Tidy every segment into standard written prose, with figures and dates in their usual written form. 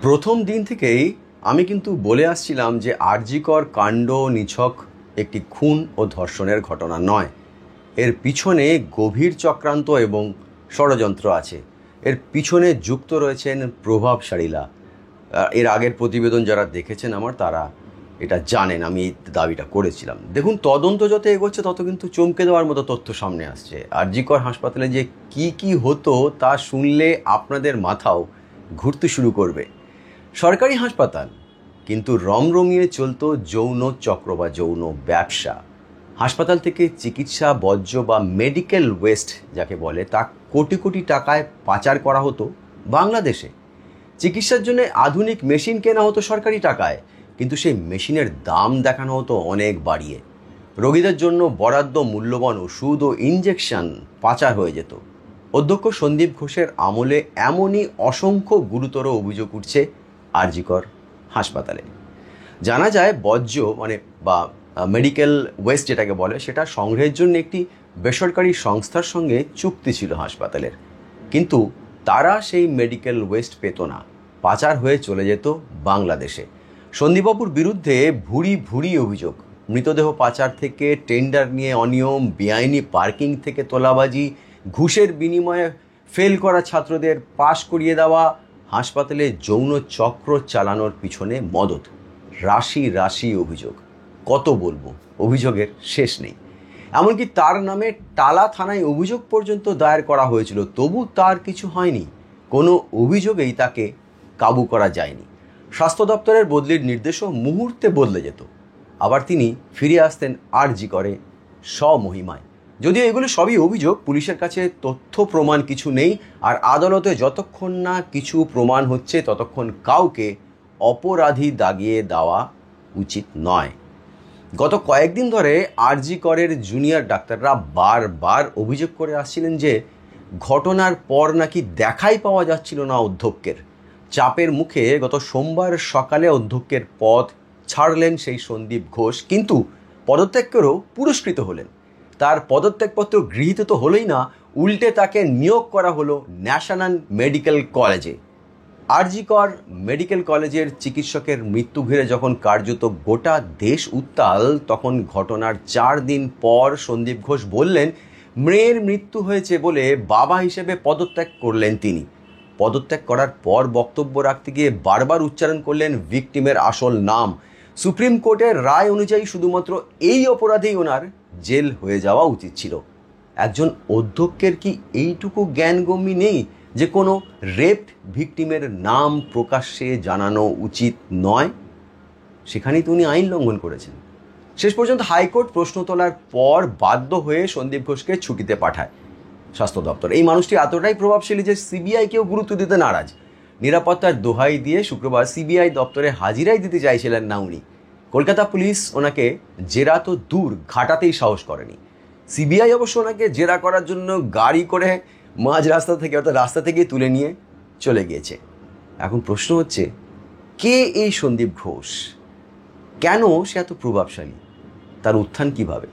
প্রথম দিন থেকেই আমি কিন্তু বলে আসছিলাম যে আরজিকর কাণ্ড নিছক একটি খুন ও ধর্ষণের ঘটনা নয়, এর পিছনে গভীর চক্রান্ত এবং ষড়যন্ত্র আছে। এর পিছনে যুক্ত রয়েছেন প্রভাবশালীরা। এর আগের প্রতিবেদন যারা দেখেছেন আমার, তারা এটা জানেন আমি এই দাবিটা করেছিলাম। দেখুন, তদন্ত যত এগোচ্ছে তত কিন্তু চমকে দেওয়ার মতো তথ্য সামনে আসছে। আরজিকর হাসপাতালে যে কি হতো তা শুনলে আপনাদের মাথাও ঘুরতে শুরু করবে। সরকারি হাসপাতাল, কিন্তু রমরমিয়ে চলতো যৌন চক্র বা যৌন ব্যবসা। হাসপাতাল থেকে চিকিৎসা বর্জ্য বা মেডিকেল ওয়েস্ট যাকে বলে, তা কোটি কোটি টাকায় পাচার করা হতো বাংলাদেশে। চিকিৎসার জন্য আধুনিক মেশিন কেনা হতো সরকারি টাকায়, কিন্তু সেই মেশিনের দাম দেখানো হতো অনেক বাড়িয়ে। রোগীদের জন্য বরাদ্দ মূল্যবান ওষুধ ও ইনজেকশন পাচার হয়ে যেত। অধ্যক্ষ সন্দীপ ঘোষের আমলে এমনই অসংখ্য গুরুতর অভিযোগ উঠছে আরজিকর হাসপাতালে। জানা যায় বর্জ্য বা মেডিকেল ওয়েস্ট যেটাকে বলে, সেটা সংগ্রহের জন্য একটি বেসরকারি সংস্থার সঙ্গে চুক্তি ছিল হাসপাতালের, কিন্তু তারা সেই মেডিকেল ওয়েস্ট পেত না, পাচার হয়ে চলে যেত বাংলাদেশে। সন্দীপবাবুর বিরুদ্ধে ভুরি ভুরি অভিযোগ। মৃতদেহ পাচার থেকে টেন্ডার নিয়ে অনিয়ম, বেআইনি পার্কিং থেকে তোলাবাজি, ঘুষের বিনিময়ে ফেল করা ছাত্রদের পাশ করিয়ে দেওয়া, হাসপাতালে যৌন চক্র চালানোর পিছনে মদত। রাশি রাশি অভিযোগ, কত বলবো, অভিযোগের শেষ নেই। এমনকি তার নামে টালা থানায় অভিযোগ পর্যন্ত দায়ের করা হয়েছিল, তবু তার কিছু হয়নি। কোনো অভিযোগেই তাকে কাবু করা যায়নি। স্বাস্থ্য দপ্তরের বদলির নির্দেশও মুহূর্তে বদলে যেত, আবার তিনি ফিরে আসতেন আরজিকরে স্বমহিমায়। যদিও এগুলো সবই অভিযোগ, পুলিশের কাছে তথ্য প্রমাণ কিছু নেই, আর আদালতে যতক্ষণ না কিছু প্রমাণ হচ্ছে ততক্ষণ কাউকে অপরাধী দাগিয়ে দেওয়া উচিত নয়। গত কয়েকদিন ধরে আরজিকরের জুনিয়র ডাক্তাররা বারবার অভিযোগ করে আসছিলেন যে ঘটনার পর নাকি দেখাই পাওয়া যাচ্ছিল না অধ্যক্ষের। চাপের মুখে গত সোমবার সকালে অধ্যক্ষের পদ ছাড়লেন সেই সন্দীপ ঘোষ, কিন্তু পদত্যাগ করেও পুরস্কৃত হলেন। তার পদত্যাগপত্র গৃহীত তো হলোই না, উল্টে তাকে নিয়োগ করা হলো ন্যাশনাল মেডিকেল কলেজে। আরজিকর মেডিকেল কলেজের চিকিৎসকের মৃত্যু ঘিরে যখন কার্যত গোটা দেশ উত্তাল, তখন ঘটনার 4 দিন পর সন্দীপ ঘোষ বললেন মেয়ের মৃত্যু হয়েছে বলে বাবা হিসেবে পদত্যাগ করলেন তিনি। পদত্যাগ করার পর বক্তব্য রাখতে গিয়ে বারবার উচ্চারণ করলেন ভিকটিমের আসল নাম। সুপ্রিম কোর্টের রায় অনুযায়ী শুধুমাত্র এই অপরাধেই ওনার জেল হয়ে যাওয়া উচিত ছিল। একজন অধ্যক্ষের কি এইটুকু জ্ঞানগম্যি নেই যে কোনো রেপ ভিকটিমের নাম প্রকাশ্যে জানানো উচিত নয়? সেখানেই তো উনি আইন লঙ্ঘন করেছেন। শেষ পর্যন্ত হাইকোর্ট প্রশ্ন তোলার পর বাধ্য হয়ে সন্দীপ ঘোষকে ছুটিতে পাঠায় স্বাস্থ্য দপ্তর। এই মানুষটি এতটাই প্রভাবশালী যে সিবিআইকেও গুরুত্ব দিতে নারাজ। নিরাপত্তার দোহাই দিয়ে শুক্রবার সিবিআই দপ্তরে হাজিরাই দিতে চাইছিলেন না উনি। কলকাতা পুলিশ ওনাকে জেরা তো দূর, ঘাটাতেই সাহস করেনি। সিবিআই অবশ্য ওনাকে জেরা করার জন্য গাড়ি করে মাঝ রাস্তা থেকে, অর্থাৎ রাস্তা থেকেই তুলে নিয়ে চলে গিয়েছে। এখন প্রশ্ন হচ্ছে, কে এই সন্দীপ ঘোষ? কেন সে এত প্রভাবশালী? তার উত্থান কিভাবে?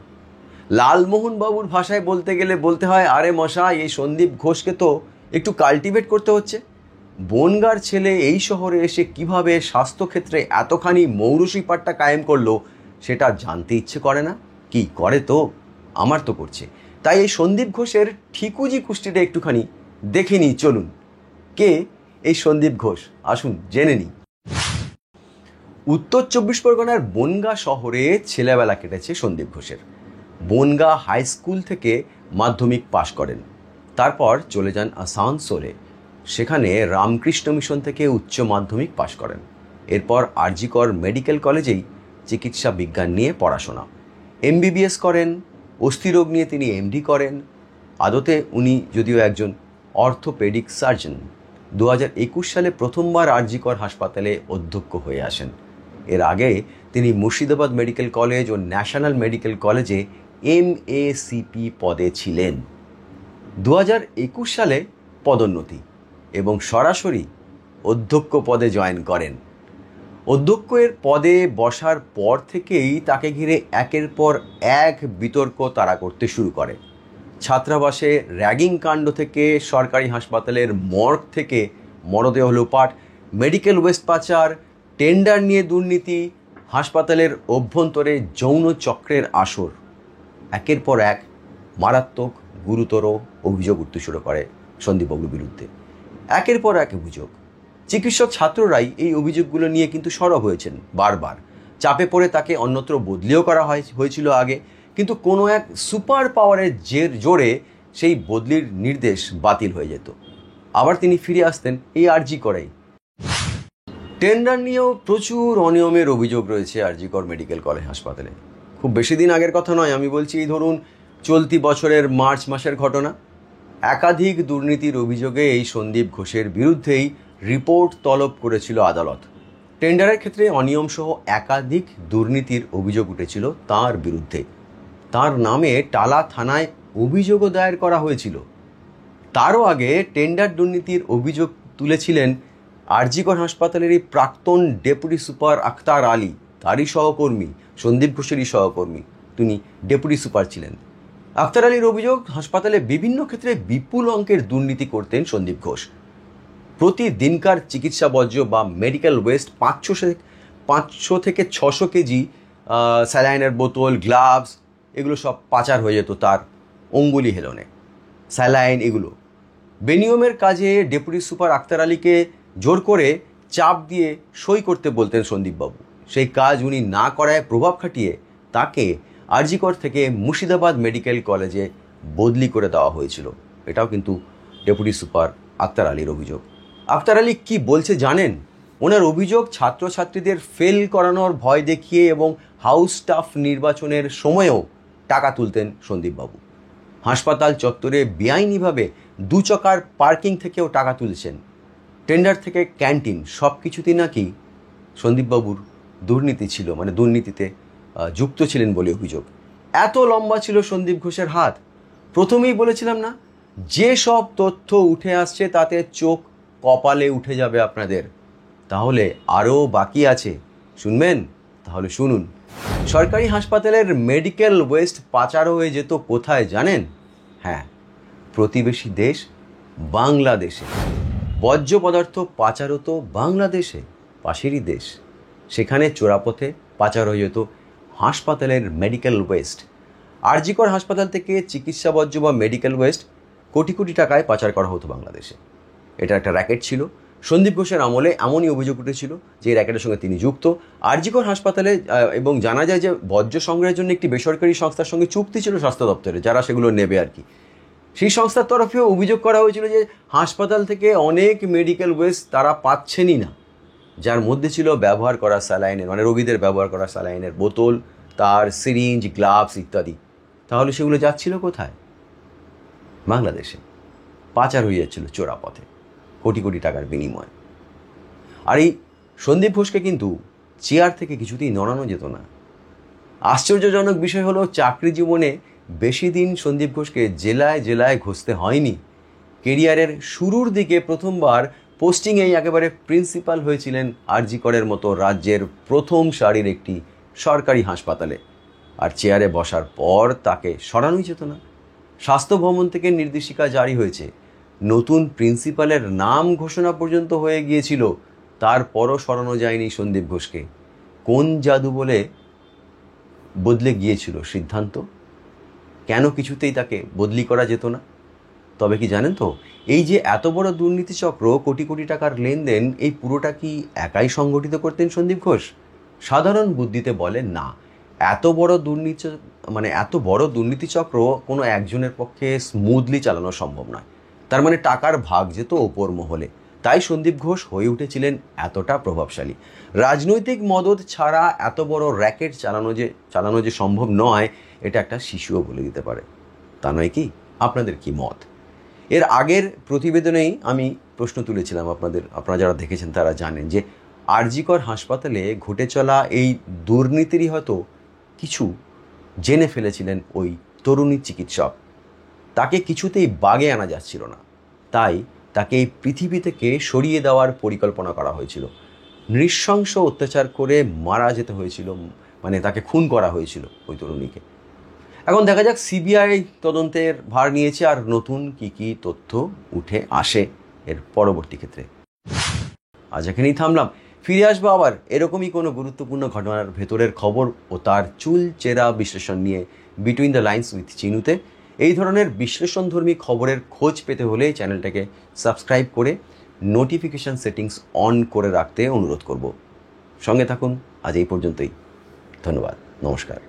লালমোহন বাবুর ভাষায় বলতে গেলে বলতে হয়, আরে মশাই, এই সন্দীপ ঘোষকে তো একটু কাল্টিভেট করতে হচ্ছে। বনগার ছেলে এই শহরে এসে কিভাবে স্বাস্থ্যক্ষেত্রে এতখানি মৌরসী পাট্টা কায়েম করলো সেটা জানতে ইচ্ছে করে না? কি করে তো, আমার তো করছে। তাই এই সন্দীপ ঘোষের ঠিকুজি কুষ্টিটা একটুখানি দেখে নিই, চলুন। কে এই সন্দীপ ঘোষ, আসুন জেনে নিই। উত্তর 24 পরগনার বনগা শহরে ছেলেবেলা কেটেছে সন্দীপ ঘোষের। বনগা হাই স্কুল থেকে মাধ্যমিক পাশ করেন, তারপর চলে যান আসানসোলে। সেখানে রামকৃষ্ণ মিশন থেকে উচ্চ মাধ্যমিক পাশ করেন। এরপর আরজিকর মেডিকেল কলেজেই চিকিৎসা বিজ্ঞান নিয়ে পড়াশোনা, এমবিবিএস করেন। অস্থিরোগ নিয়ে তিনি এমডি করেন। আদতে উনি যদিও একজন অর্থোপেডিক সার্জন। 2021 সালে প্রথমবার আরজিকর হাসপাতালে অধ্যক্ষ হয়ে আসেন। এর আগে তিনি মুর্শিদাবাদ মেডিকেল কলেজ ও ন্যাশনাল মেডিকেল কলেজে এমএসিপি পদে ছিলেন। 2021 সালে পদোন্নতি এবং সরাসরি অধ্যক্ষ পদে জয়েন করেন। অধ্যক্ষের পদে বসার পর থেকেই তাকে ঘিরে একের পর এক বিতর্ক তাড়া করতে শুরু করে। ছাত্রাবাসে র্যাগিং কাণ্ড থেকে সরকারি হাসপাতালের মর্গ থেকে মরদেহ লোপাট, মেডিকেল ওয়েস্ট পাচার, টেন্ডার নিয়ে দুর্নীতি, হাসপাতালের অভ্যন্তরে যৌন চক্রের আসর, একের পর এক মারাত্মক গুরুতর অভিযোগ উঠতে শুরু করে সন্দীপবাবুর বিরুদ্ধে। একের পর এক অভিযোগ। চিকিৎসক ছাত্ররাই এই অভিযোগগুলো নিয়ে কিন্তু সরব হয়েছেন বারবার। চাপে পড়ে তাকে অন্যত্র বদলিও করা হয়েছিল আগে, কিন্তু কোনো এক সুপার পাওয়ারের জোরে সেই বদলির নির্দেশ বাতিল হয়ে যেত, আবার তিনি ফিরে আসতেন এই আরজি করেই। টেন্ডার নিয়েও প্রচুর অনিয়মের অভিযোগ রয়েছে আরজি কর মেডিকেল কলেজ হাসপাতালে। খুব বেশি দিন আগের কথা নয়, আমি বলছি এই ধরুন চলতি বছরের মার্চ মাসের ঘটনা। একাধিক দুর্নীতির অভিযোগে এই সন্দীপ ঘোষের বিরুদ্ধেই রিপোর্ট তলব করেছিল আদালত। টেন্ডারের ক্ষেত্রে অনিয়ম সহ একাধিক দুর্নীতির অভিযোগ উঠেছিল তার বিরুদ্ধে। তার নামে টালা থানায় অভিযোগও দায়ের করা হয়েছিল। তারও আগে টেন্ডার দুর্নীতির অভিযোগ তুলেছিলেন আরজি কর হাসপাতালেরই প্রাক্তন ডেপুটি সুপার আখতার আলী, তারই সহকর্মী, সন্দীপ ঘোষেরই সহকর্মী, তিনি ডেপুটি সুপার ছিলেন। আখতার আলীর অভিযোগ, হাসপাতালে বিভিন্ন ক্ষেত্রে বিপুল অঙ্কের দুর্নীতি করতেন সন্দীপ ঘোষ। প্রতিদিনকার চিকিৎসা বর্জ্য বা মেডিকেল ওয়েস্ট 500 থেকে 600 কেজি স্যালাইনের বোতল, গ্লাভস, এগুলো সব পাচার হয়ে যেত তার অঙ্গুলি হেলনে। স্যালাইন এগুলো বেনিয়মের কাজে ডেপুটি সুপার আখতার আলীকে জোর করে চাপ দিয়ে সই করতে বলতেন সন্দীপবাবু। সেই কাজ উনি না করায় প্রভাব খাটিয়ে তাকে আরজি কর থেকে মুর্শিদাবাদ মেডিকেল কলেজে বদলি করে দেওয়া হয়েছিল। এটাও কিন্তু ডেপুটি সুপার আখতার আলীর অভিযোগ। আখতার আলী কি বলছে জানেন? ওনার অভিযোগ, ছাত্রছাত্রীদের ফেল করানোর ভয় দেখিয়ে এবং হাউস স্টাফ নির্বাচনের সময়েও টাকা তুলতেন সন্দীপবাবু। হাসপাতাল চত্বরে বেআইনিভাবে 2 চাকার পার্কিং থেকেও টাকা তুলছেন। টেন্ডার থেকে ক্যান্টিন, সব কিছুতেই নাকি সন্দীপবাবুর দুর্নীতি ছিল, মানে দুর্নীতিতে যুক্ত ছিলেন বলে অভিযোগ। এত লম্বা ছিল সন্দীপ ঘোষের হাত। প্রথমেই বলেছিলাম না, যে সব তথ্য উঠে আসছে তাতে চোখ কপালে উঠে যাবে আপনাদের। তাহলে আরও বাকি আছে, শুনবেন? তাহলে শুনুন। সরকারি হাসপাতালের মেডিকেল ওয়েস্ট পাচার হয়ে যেত কোথায় জানেন? হ্যাঁ, প্রতিবেশী দেশ বাংলাদেশে। বর্জ্য পদার্থ পাচার হতো বাংলাদেশে, পাশেরই দেশ। সেখানে চোরাপথে পাচার হয়ে যেত হাসপাতালের মেডিকেল ওয়েস্ট। আরজি কর হাসপাতাল থেকে চিকিৎসা বর্জ্য বা মেডিকেল ওয়েস্ট কোটি কোটি টাকায় পাচার করা হতো বাংলাদেশে। এটা একটা র্যাকেট ছিল। সন্দীপ ঘোষের আমলে এমনই অভিযোগ উঠেছিল যে এই র্যাকেটের সঙ্গে তিনি যুক্ত। আরজি কর হাসপাতালে এবং জানা যায় যে বর্জ্য সংগ্রহের জন্য একটি বেসরকারি সংস্থার সঙ্গে চুক্তি ছিল স্বাস্থ্য দপ্তরে, যারা সেগুলো নেবে আর কি। সেই সংস্থার তরফেও অভিযোগ করা হয়েছিল যে হাসপাতাল থেকে অনেক মেডিকেল ওয়েস্ট তারা পাচ্ছেনই না, যার মধ্যে ছিল ব্যবহার করা স্যালাইনের, মানে রোগীদের ব্যবহার করা স্যালাইনের বোতল, তার সিরিঞ্জ, গ্লাভস ইত্যাদি। তাহলে সেগুলো যাচ্ছিল কোথায়? বাংলাদেশে। পাচার হয়ে যাচ্ছিল চোরাপথে কোটি কোটি টাকার বিনিময়ে। আর এই সন্দীপ ঘোষকে কিন্তু চেয়ার থেকে কিছুতেই নড়ানো যেত না। আশ্চর্যজনক বিষয় হলো, চাকরি জীবনে বেশি দিন সন্দীপ ঘোষকে জেলায় জেলায় ঘষতে হয়নি। কেরিয়ারের শুরুর দিকে প্রথমবার পোস্টিংয়েই একেবারে প্রিন্সিপাল হয়েছিলেন আরজি করের মতো রাজ্যের প্রথম সারির একটি সরকারি হাসপাতালে। আর চেয়ারে বসার পর তাকে সরানোই যেত না। স্বাস্থ্য ভবন থেকে নির্দেশিকা জারি হয়েছে, নতুন প্রিন্সিপালের নাম ঘোষণা পর্যন্ত হয়ে গিয়েছিল, তারপরও সরানো যায়নি সন্দীপ ঘোষকে। কোন জাদু বলে বদলে গিয়েছিল সিদ্ধান্ত? কেন কিছুতেই তাকে বদলি করা যেত না? তবে কি জানেন তো, এই যে এত বড় দুর্নীতি চক্র, কোটি কোটি টাকার লেনদেন, এই পুরোটা কি একাই সংগঠিত করতেন সন্দীপ ঘোষ? সাধারণ বুদ্ধিতে বলে না, এত বড় দুর্নীতি চক্র কোনো একজনের পক্ষে স্মুথলি চালানো সম্ভব নয়। তার মানে টাকার ভাগ যেত ওপর মহলে। তাই সন্দীপ ঘোষ হয়ে উঠেছিলেন এতটা প্রভাবশালী। রাজনৈতিক মদদ ছাড়া এত বড় র্যাকেট চালানো যে সম্ভব নয়, এটা একটা শিশুও বলে দিতে পারে। তা নয় কি? আপনাদের কি মত? এর আগের প্রতিবেদনেই আমি প্রশ্ন তুলেছিলাম আপনারা যারা দেখেছেন তারা জানেন যে আরজি কর হাসপাতালে ঘটে চলা এই দুর্নীতিরই হয়তো কিছু জেনে ফেলেছিলেন ওই তরুণী চিকিৎসক। তাকে কিছুতেই বাগে আনা যাচ্ছিল না, তাই তাকে এই পৃথিবী থেকে সরিয়ে দেওয়ার পরিকল্পনা করা হয়েছিল। নৃশংস অত্যাচার করে মারা যেতে হয়েছিল, মানে তাকে খুন করা হয়েছিল ওই তরুণীকে। এখন দেখা যাক সিবিআই তদন্তের ভার নিয়েছে আর নতুন কি কি তথ্য উঠে আসে এর পরবর্তী ক্ষেত্রে। আজ এখানেই থামলাম। ফিরে আসবো আবার এরকমই কোনো গুরুত্বপূর্ণ ঘটনার ভেতরের খবর ও তার চুল চেরা বিশ্লেষণ নিয়ে বিটুইন দ্য লাইন্স উইথ চিনুতে। এই ধরনের বিশ্লেষণধর্মী খবরের খোঁজ পেতে হলে চ্যানেলটাকে সাবস্ক্রাইব করে নোটিফিকেশান সেটিংস অন করে রাখতে অনুরোধ করব। সঙ্গে থাকুন। আজ এই পর্যন্তই। ধন্যবাদ। নমস্কার।